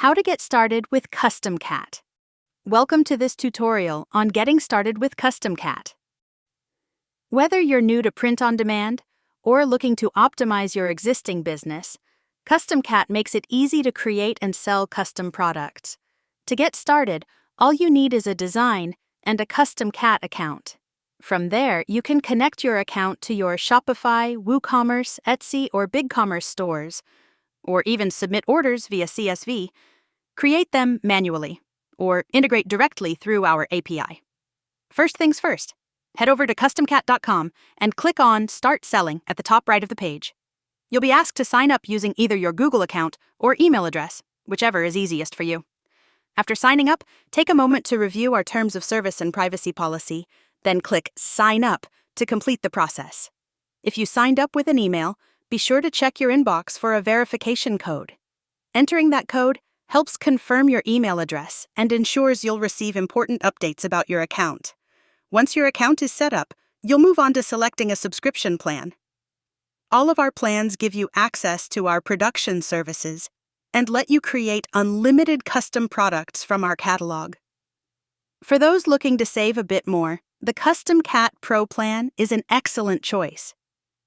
How to get started with CustomCat. Welcome to this tutorial on getting started with CustomCat. Whether you're new to print on demand or looking to optimize your existing business, CustomCat makes it easy to create and sell custom products. To get started, all you need is a design and a CustomCat account. From there, you can connect your account to your Shopify, WooCommerce, Etsy, or BigCommerce stores, or even submit orders via CSV, create them manually, or integrate directly through our API. First things first, head over to CustomCat.com and click on Start Selling at the top right of the page. You'll be asked to sign up using either your Google account or email address, whichever is easiest for you. After signing up, take a moment to review our Terms of Service and Privacy Policy, then click Sign Up to complete the process. If you signed up with an email, be sure to check your inbox for a verification code. Entering that code helps confirm your email address and ensures you'll receive important updates about your account. Once your account is set up, you'll move on to selecting a subscription plan. All of our plans give you access to our production services and let you create unlimited custom products from our catalog. For those looking to save a bit more, the CustomCat PRO plan is an excellent choice.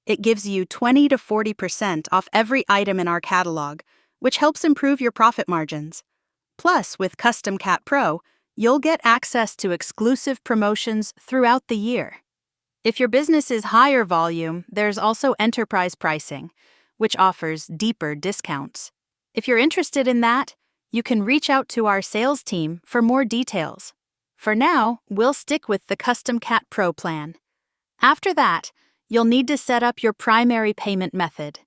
It gives you 20 to 40% off every item in our catalog, which helps improve your profit margins. Plus, with CustomCat PRO, you'll get access to exclusive promotions throughout the year. If your business is higher volume, there's also enterprise pricing, which offers deeper discounts. If you're interested in that, you can reach out to our sales team for more details. For now, we'll stick with the CustomCat PRO plan. After that, you'll need to set up your primary payment method.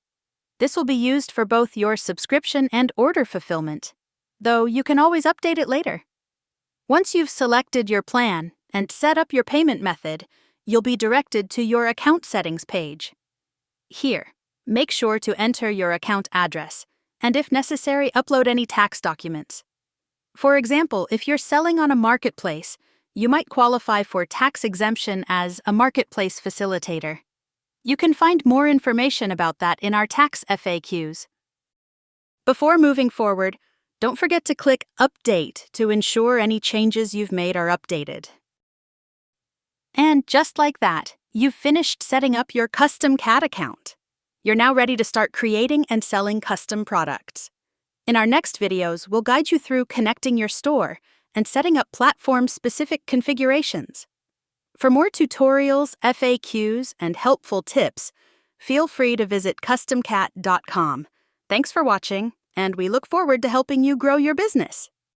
This will be used for both your subscription and order fulfillment, though you can always update it later. Once you've selected your plan and set up your payment method, you'll be directed to your account settings page. Here, make sure to enter your account address, and if necessary, upload any tax documents. For example, if you're selling on a marketplace, you might qualify for tax exemption as a marketplace facilitator. You can find more information about that in our tax FAQs. Before moving forward, don't forget to click Update to ensure any changes you've made are updated. And just like that, you've finished setting up your CustomCat account. You're now ready to start creating and selling custom products. In our next videos, we'll guide you through connecting your store and setting up platform-specific configurations. For more tutorials, FAQs, and helpful tips, feel free to visit CustomCat.com. Thanks for watching, and we look forward to helping you grow your business.